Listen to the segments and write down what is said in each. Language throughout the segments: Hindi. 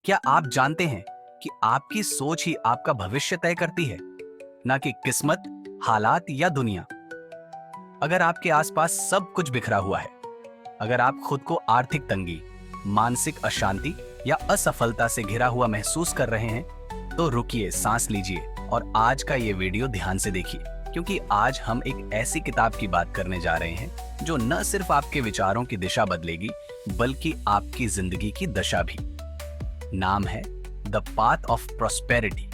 क्या आप जानते हैं कि आपकी सोच ही आपका भविष्य तय करती है, ना कि किस्मत, हालात या दुनिया। अगर आपके आसपास सब कुछ बिखरा हुआ है, अगर आप खुद को आर्थिक तंगी, मानसिक अशांति या असफलता से घिरा हुआ महसूस कर रहे हैं, तो रुकिए, सांस लीजिए और आज का ये वीडियो ध्यान से देखिए, क्योंकि आज हम एक ऐसी किताब की बात करने जा रहे हैं जो न सिर्फ आपके विचारों की दिशा बदलेगी, बल्कि आपकी जिंदगी की दशा भी। नाम है द पाथ ऑफ प्रॉस्पेरिटी।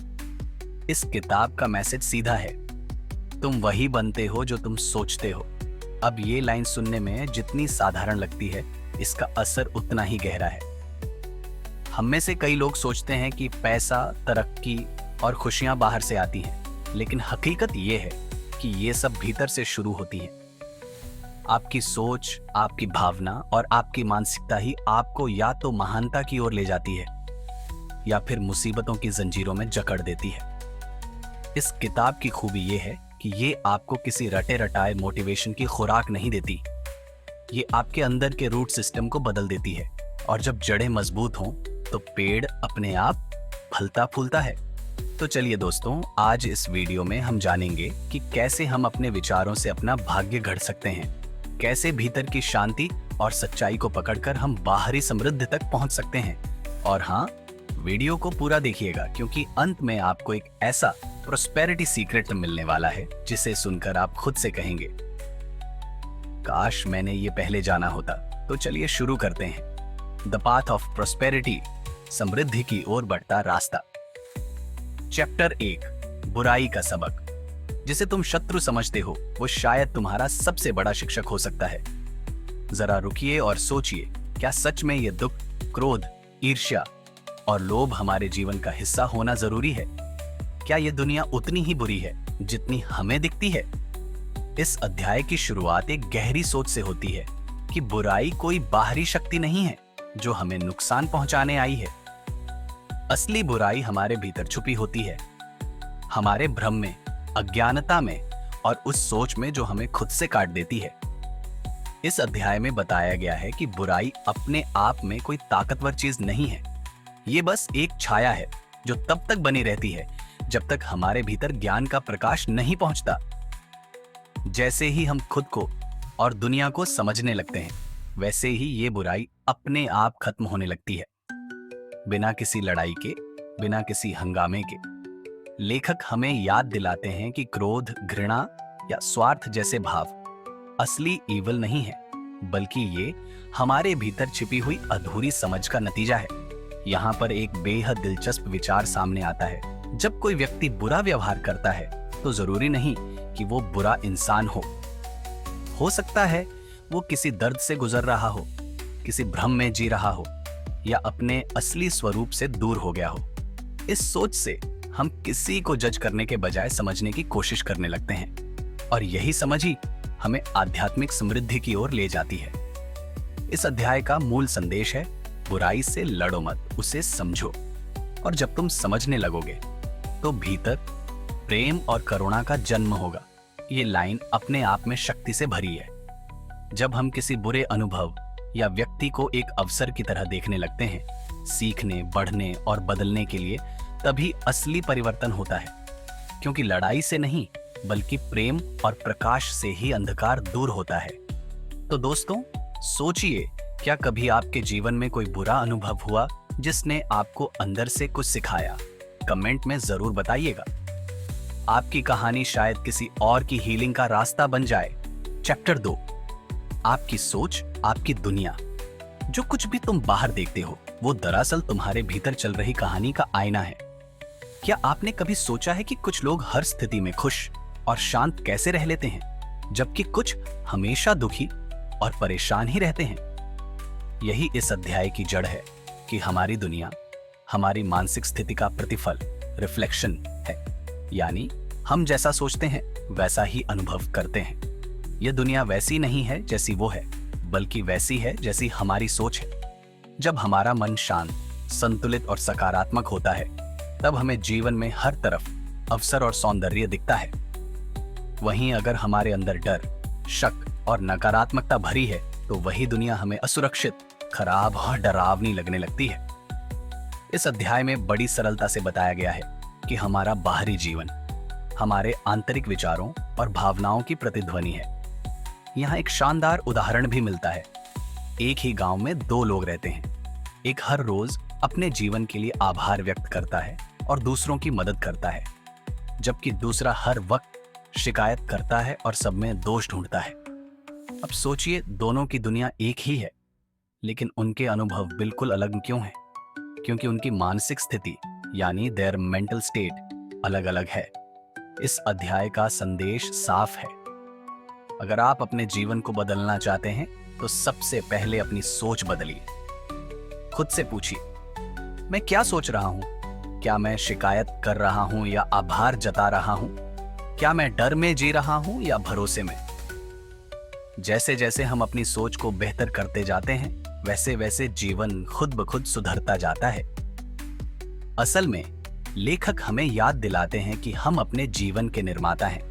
इस किताब का मैसेज सीधा है, तुम वही बनते हो जो तुम सोचते हो। अब ये लाइन सुनने में जितनी साधारण लगती है, इसका असर उतना ही गहरा है। हम में से कई लोग सोचते हैं कि पैसा, तरक्की और खुशियां बाहर से आती हैं, लेकिन हकीकत ये है कि ये सब भीतर से शुरू होती हैं। आपकी सोच, आपकी भावना और आपकी मानसिकता ही आपको या तो महानता की ओर ले जाती है या फिर मुसीबतों की जंजीरों में जकड़ देती है। इस किताब की खूबी ये है कि ये आपको किसी रटे रटाए मोटिवेशन की खुराक नहीं देती। ये आपके अंदर के रूट सिस्टम को बदल देती है, और जब जड़ें मजबूत हों तो पेड़ अपने आप फलता फूलता है। तो चलिए दोस्तों, आज इस वीडियो में हम जानेंगे कि कैसे हम अपने विचारों से अपना भाग्य गढ़ सकते हैं, कैसे भीतर की शांति और सच्चाई को पकड़कर हम बाहरी समृद्धि तक पहुंच सकते हैं। और हाँ, वीडियो को पूरा देखिएगा, क्योंकि अंत में आपको एक ऐसा प्रॉस्पेरिटी सीक्रेट मिलने वाला है जिसे सुनकर आप खुद से कहेंगे, काश मैंने ये पहले जाना होता। तो चलिए शुरू करते हैं। द पाथ ऑफ प्रॉस्पेरिटी, समृद्धि की ओर बढ़ता रास्ता। चैप्टर 1, बुराई का सबक। जिसे तुम शत्रु समझते हो, वो शायद तुम्हारा सबसे बड़ा शिक्षक हो सकता है। जरा रुकिए और सोचिए, क्या सच में ये दुख, क्रोध, ईर्ष्या और लोभ हमारे जीवन का हिस्सा होना जरूरी है? क्या ये दुनिया उतनी ही बुरी है जितनी हमें दिखती है? इस अध्याय की शुरुआत एक गहरी सोच से होती है कि बुराई कोई बाहरी शक्ति नहीं है जो हमें नुकसान पहुंचाने आई है। असली बुराई हमारे भीतर छुपी होती है, हमारे भ्रम में, अज्ञानता में और उस सोच में जो हमें खुद से काट देती है। इस अध्याय में बताया गया है कि बुराई अपने आप में कोई ताकतवर चीज नहीं है। ये बस एक छाया है जो तब तक बनी रहती है जब तक हमारे भीतर ज्ञान का प्रकाश नहीं पहुंचता। जैसे ही हम खुद को और दुनिया को समझने लगते हैं, वैसे ही ये बुराई अपने आप खत्म होने लगती है, बिना किसी लड़ाई के, बिना किसी हंगामे के। लेखक हमें याद दिलाते हैं कि क्रोध, घृणा या स्वार्थ जैसे भाव असली ईविल नहीं है, बल्कि ये हमारे भीतर छिपी हुई अधूरी समझ का नतीजा है। यहाँ पर एक बेहद दिलचस्प विचार सामने आता है। जब कोई व्यक्ति बुरा व्यवहार करता है, तो जरूरी नहीं कि वो बुरा इंसान हो सकता है वो किसी दर्द से गुजर रहा हो, किसी भ्रम में जी रहा हो या अपने असली स्वरूप से दूर हो गया हो। इस सोच से हम किसी को जज करने के बजाय समझने की कोशिश करने लगते हैं, और यही समझ ही हमें आध्यात्मिक समृद्धि की ओर ले जाती है। इस अध्याय का मूल संदेश है, बुराई से लड़ो मत, उसे समझो। और जब तुम समझने लगोगे तो भीतर प्रेम और करुणा का जन्म होगा। ये लाइन अपने आप में शक्ति से भरी है। जब हम किसी बुरे अनुभव या व्यक्ति को एक अवसर की तरह देखने लगते हैं, सीखने, बढ़ने और बदलने के लिए, तभी असली परिवर्तन होता है। क्योंकि लड़ाई से नहीं, बल्कि प्रेम और प्रकाश से ही अंधकार दूर होता है। तो दोस्तों, सोचिए, क्या कभी आपके जीवन में कोई बुरा अनुभव हुआ जिसने आपको अंदर से कुछ सिखाया? कमेंट में जरूर बताइएगा। आपकी कहानी शायद किसी और की हीलिंग का रास्ता बन जाए। चैप्टर 2, आपकी सोच, आपकी दुनिया। जो कुछ भी तुम बाहर देखते हो, वो दरअसल तुम्हारे भीतर चल रही कहानी का आईना है। क्या आपने कभी सोचा है कि कुछ लोग हर स्थिति में खुश और शांत कैसे रह लेते हैं, जबकि कुछ हमेशा दुखी और परेशान ही रहते हैं? यही इस अध्याय की जड़ है कि हमारी दुनिया हमारी मानसिक स्थिति का प्रतिफल, रिफ्लेक्शन है। यानी हम जैसा सोचते हैं वैसा ही अनुभव करते हैं। यह दुनिया वैसी नहीं है जैसी वो है, बल्कि वैसी है जैसी हमारी सोच है। जब हमारा मन शांत, संतुलित और सकारात्मक होता है, तब हमें जीवन में हर तरफ अवसर और सौंदर्य दिखता है। वहीं अगर हमारे अंदर डर, शक और नकारात्मकता भरी है, तो वही दुनिया हमें असुरक्षित, खराब और डरावनी लगने लगती है। इस अध्याय में बड़ी सरलता से बताया गया है कि हमारा बाहरी जीवन हमारे आंतरिक विचारों और भावनाओं की प्रतिध्वनि है। यहाँ एक शानदार उदाहरण भी मिलता है। एक ही गांव में दो लोग रहते हैं। एक हर रोज अपने जीवन के लिए आभार व्यक्त करता है और दूसरों की मदद करता है, जबकि दूसरा हर वक्त शिकायत करता है और सब में दोष ढूंढता है। अब सोचिए, दोनों की दुनिया एक ही है, लेकिन उनके अनुभव बिल्कुल अलग क्यों हैं? क्योंकि उनकी मानसिक स्थिति यानी देयर मेंटल स्टेट अलग अलग है। इस अध्याय का संदेश साफ है। अगर आप अपने जीवन को बदलना चाहते हैं तो सबसे पहले अपनी सोच बदलिए। खुद से पूछिए, मैं क्या सोच रहा हूं? क्या मैं शिकायत कर रहा हूं या आभार जता रहा हूं? क्या मैं डर में जी रहा हूं या भरोसे में? जैसे जैसे हम अपनी सोच को बेहतर करते जाते हैं, वैसे वैसे जीवन खुद ब खुद सुधरता जाता है। असल में लेखक हमें याद दिलाते हैं कि हम अपने जीवन के निर्माता हैं।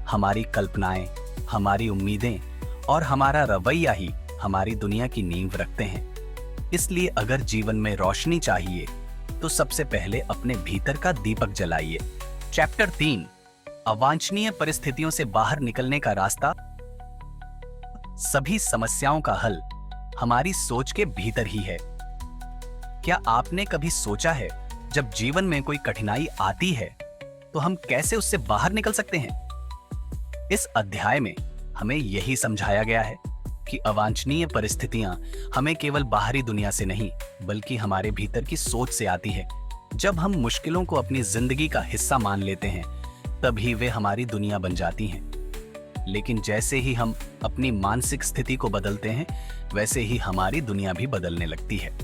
हमारी कल्पनाएं, हमारी उम्मीदें और हमारा रवैया ही हमारी दुनिया की नींव रखते हैं। इसलिए अगर जीवन में रोशनी चाहिए तो सबसे पहले अपने भीतर का दीपक जलाइए। चैप्टर 3, अवांछनीय परिस्थितियों से बाहर निकलने का रास्ता। सभी समस्याओं का हल हमारी सोच के भीतर ही है। क्या आपने कभी सोचा है, जब जीवन में कोई कठिनाई आती है तो हम कैसे उससे बाहर निकल सकते हैं? इस अध्याय में हमें यही समझाया गया है कि अवांछनीय परिस्थितियां हमें केवल बाहरी दुनिया से नहीं, बल्कि हमारे भीतर की सोच से आती है। जब हम मुश्किलों को अपनी जिंदगी का हिस्सा मान लेते हैं, तभी वे हमारी दुनिया बन जाती हैं। लेकिन जैसे ही हम अपनी मानसिक स्थिति को बदलते हैं, वैसे ही हमारी दुनिया भी बदलने लगती है।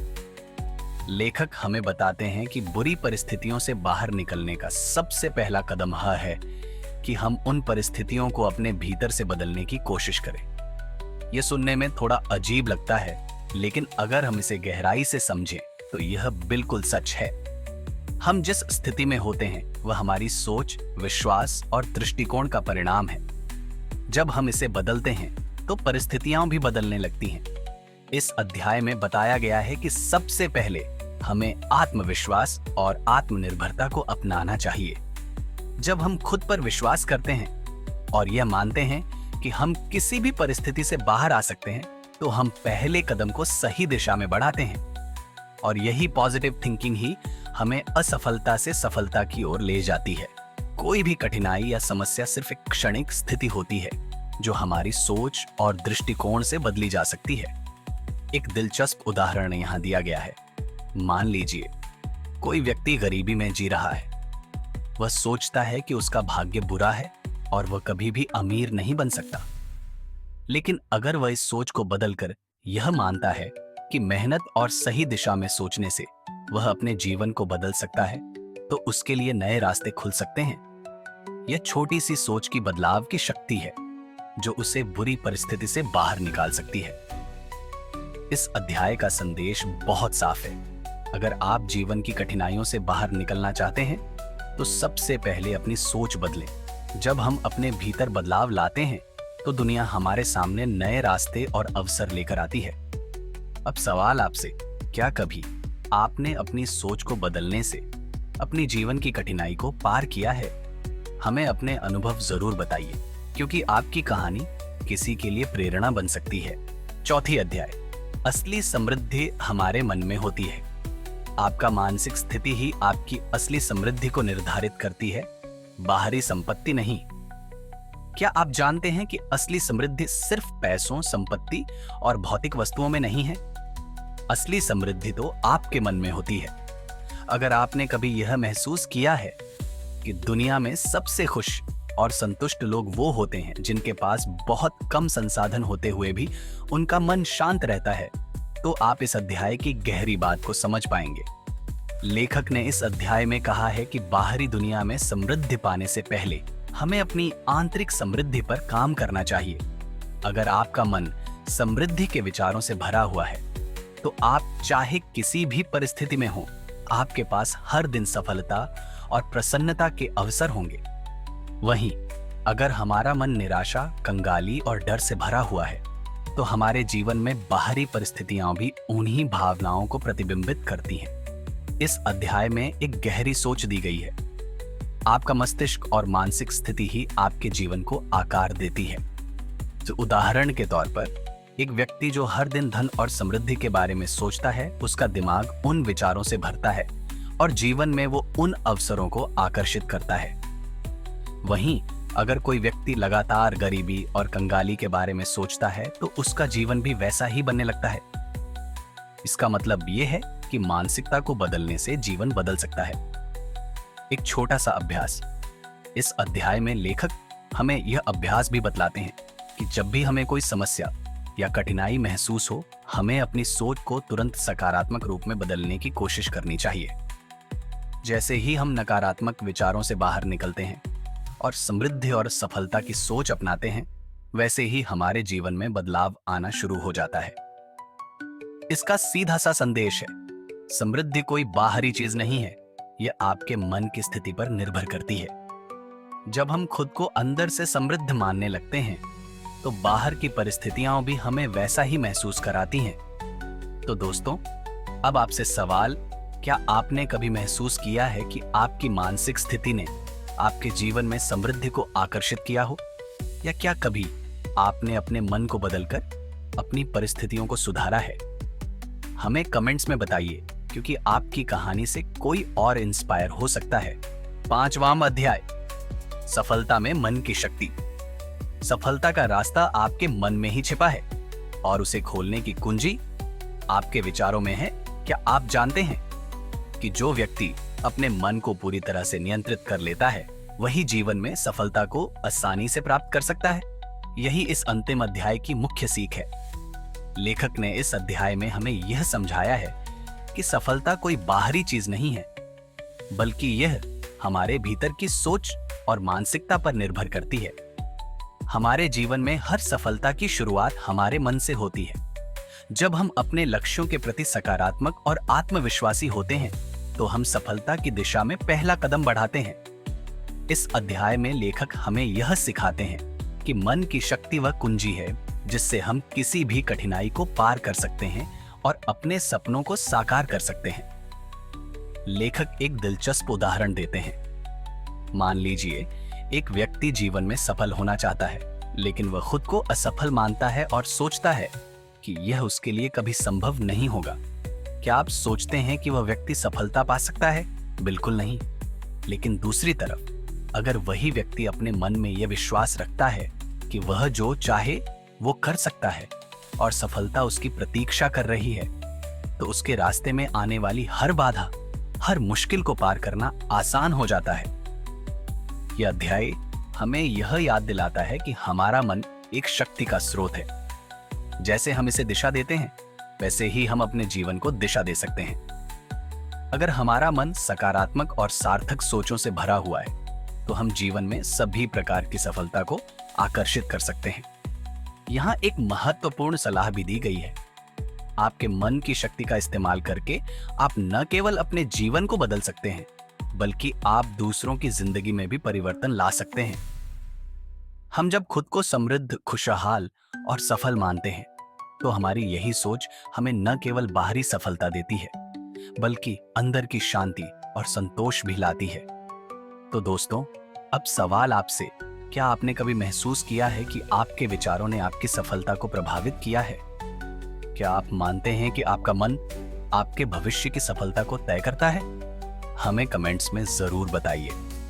लेखक हमें बताते हैं कि बुरी परिस्थितियों से बाहर निकलने का सबसे पहला कदम यह है कि हम उन परिस्थितियों को अपने भीतर से बदलने की कोशिश करें। यह सुनने में थोड़ा अजीब लगता है, लेकिन अगर हम इसे गहराई से समझें तो यह बिल्कुल सच है। हम जिस स्थिति में होते हैं वह हमारी सोच, विश्वास और दृष्टिकोण का परिणाम है। जब हम इसे बदलते हैं तो परिस्थितियां भी बदलने लगती हैं। इस अध्याय में बताया गया है कि सबसे पहले हमें आत्मविश्वास और आत्मनिर्भरता को अपनाना चाहिए। जब हम खुद पर विश्वास करते हैं और यह मानते हैं कि हम किसी भी परिस्थिति से बाहर आ सकते हैं, तो हम पहले कदम को सही दिशा में बढ़ाते हैं। और यही पॉजिटिव थिंकिंग ही हमें असफलता से सफलता की ओर ले जाती है। कोई भी कठिनाई या समस्या सिर्फ एक क्षणिक स्थिति होती है, जो हमारी सोच और दृष्टिकोण से बदली जा सकती है। एक दिलचस्प उदाहरण यहाँ दिया गया है। मान लीजिए कोई व्यक्ति गरीबी में जी रहा है। वह सोचता है कि उसका भाग्य बुरा है और वह कभी भी अमीर नहीं बन सकता। लेकिन अगर वह इस सोच को बदलकर यह मानता है कि मेहनत और सही दिशा में सोचने से वह अपने जीवन को बदल सकता है, तो उसके लिए नए रास्ते खुल सकते हैं। यह छोटी सी सोच की बदलाव की शक्ति है, जो उसे बुरी परिस्थिति से बाहर निकाल सकती है। इस अध्याय का संदेश बहुत साफ है। अगर आप जीवन की कठिनाइयों से बाहर निकलना चाहते हैं, तो सबसे पहले अपनी सोच बदलें। जब हम अपने भीतर बदलाव लाते हैं, तो दुनिया हमारे सामने नए रास्ते और अवसर लेकर आती है। अब सवाल आपसे, क्या कभी आपने अपनी सोच को बदलने से अपनी जीवन की कठिनाई को पार किया है? हमें अपने अनुभव जरूर बताइए, क्योंकि आपकी कहानी किसी के लिए प्रेरणा बन सकती है। चौथी अध्याय, असली समृद्धि हमारे मन में होती है। आपका मानसिक स्थिति ही आपकी असली समृद्धि को निर्धारित करती है, बाहरी संपत्ति नहीं। क्या आप जानते हैं कि असली समृद्धि सिर्फ पैसों, संपत्ति और भौतिक वस्तुओं में नहीं है? असली समृद्धि तो आपके मन में होती है। अगर आपने कभी यह महसूस किया है कि दुनिया में सबसे खुश और संतुष्ट लोग वो होते हैं जिनके पास बहुत कम संसाधन होते हुए भी उनका मन शांत रहता है, तो आप इस अध्याय की गहरी बात को समझ पाएंगे। लेखक ने इस अध्याय में कहा है कि बाहरी दुनिया में समृद्धि पाने से पहले हमें अपनी आंतरिक समृद्धि पर काम करना चाहिए। अगर आपका मन समृद्धि के विचारों से भरा हुआ है, तो आप चाहे किसी भी परिस्थिति में हो, आपके पास हर दिन सफलता और प्रसन्नता के अवसर होंगे। वहीं अगर हमारा मन निराशा, कंगाली और डर से भरा हुआ है, तो हमारे जीवन में बाहरी परिस्थितियां भी उन्हीं भावनाओं को प्रतिबिंबित करती हैं। इस अध्याय में एक गहरी सोच दी गई है। आपका मस्तिष्क और मानसिक स्थिति ही आपके जीवन को आकार देती है। तो उदाहरण के तौर पर एक व्यक्ति जो हर दिन धन और समृद्धि के बारे में सोचता है, उसका दिमाग उन विचारों से भरता है और जीवन में वो उन अवसरों को आकर्षित करता है। वहीं अगर कोई व्यक्ति लगातार गरीबी और कंगाली के बारे में सोचता है तो उसका जीवन भी वैसा ही बनने लगता है। इसका मतलब ये है कि मानसिकता को बदलने से जीवन बदल सकता है। एक छोटा सा अभ्यास। इस अध्याय में लेखक हमें यह अभ्यास भी बतलाते हैं कि जब भी हमें कोई समस्या या कठिनाई महसूस हो, हमें अपनी सोच को तुरंत सकारात्मक रूप में बदलने की कोशिश करनी चाहिए। जैसे ही हम नकारात्मक विचारों से बाहर निकलते हैं और समृद्धि और सफलता की सोच अपनाते हैं, वैसे ही हमारे जीवन में बदलाव आना शुरू हो जाता है। इसका सीधा सा संदेश है, समृद्धि कोई बाहरी चीज नहीं है, यह आपके मन की स्थिति पर निर्भर करती है। जब हम खुद को अंदर से समृद्ध मानने लगते हैं तो बाहर की परिस्थितियां भी हमें वैसा ही महसूस कराती हैं। तो दोस्तों, अब आपसे सवाल, क्या आपने कभी महसूस किया है कि आपकी मानसिक स्थिति ने आपके जीवन में समृद्धि को आकर्षित किया हो? या क्या कभी आपने अपने मन को बदलकर अपनी परिस्थितियों को सुधारा है? हमें कमेंट्स में बताइए, क्योंकि आपकी कहानी से कोई और इंस्पायर हो सकता है। 5वां अध्याय, सफलता में मन की शक्ति। सफलता का रास्ता आपके मन में ही छिपा है और उसे खोलने की कुंजी आपके विचारों में है। क्या आप जानते हैं कि जो व्यक्ति अपने मन को पूरी तरह से नियंत्रित कर लेता है, वही जीवन में सफलता को आसानी से प्राप्त कर सकता है? यही इस अंतिम अध्याय की मुख्य सीख है। लेखक ने इस अध्याय में हमें यह समझाया है कि सफलता कोई बाहरी चीज नहीं है, बल्कि यह हमारे भीतर की सोच और मानसिकता पर निर्भर करती है। हमारे जीवन में हर सफलता की शुरुआत हमारे मन से होती है। जब हम अपने लक्ष्यों के प्रति सकारात्मक और आत्मविश्वासी होते हैं, तो हम सफलता की दिशा में पहला कदम बढ़ाते हैं। इस अध्याय में लेखक हमें यह सिखाते हैं कि मन की शक्ति वह कुंजी है जिससे हम किसी भी कठिनाई को पार कर सकते हैं और अपने सपनों को साकार कर सकते हैं। लेखक एक दिलचस्प उदाहरण देते हैं। मान लीजिए एक व्यक्ति जीवन में सफल होना चाहता है, लेकिन वह खुद को असफल मानता है और सोचता है कि यह उसके लिए कभी संभव नहीं होगा। क्या आप सोचते हैं कि वह व्यक्ति सफलता पा सकता है? बिल्कुल नहीं। लेकिन दूसरी तरफ, अगर वही व्यक्ति अपने मन में यह विश्वास रखता है कि वह जो चाहे वो कर सकता है और सफलता उसकी प्रतीक्षा कर रही है, तो उसके रास्ते में आने वाली हर बाधा, हर मुश्किल को पार करना आसान हो जाता है। यह अध्याय हमें यह याद दिलाता है कि हमारा मन एक शक्ति का स्रोत है। जैसे हम इसे दिशा देते हैं, वैसे ही हम अपने जीवन को दिशा दे सकते हैं। अगर हमारा मन सकारात्मक और सार्थक सोचों से भरा हुआ है, तो हम जीवन में सभी प्रकार की सफलता को आकर्षित कर सकते हैं। यहाँ एक महत्वपूर्ण सलाह भी दी गई है। आपके मन की शक्ति का इस्तेमाल करके आप न केवल अपने जीवन को बदल सकते हैं, बल्कि आप दूसरों की जिंदगी में भी परिवर्तन ला सकते हैं। हम जब खुद को समृद्ध, खुशहाल और सफल मानते हैं, तो हमारी यही सोच हमें न केवल बाहरी सफलता देती है, बल्कि अंदर की शांति और संतोष भी लाती है। तो दोस्तों, अब सवाल आपसे, क्या आपने कभी महसूस किया है कि आपके विचारों ने आपकी सफलता को प्रभावित किया है? क्या आप मानते हैं कि आपका मन आपके भविष्य की सफलता को तय करता है? हमें कमेंट्स में जरूर बताइए।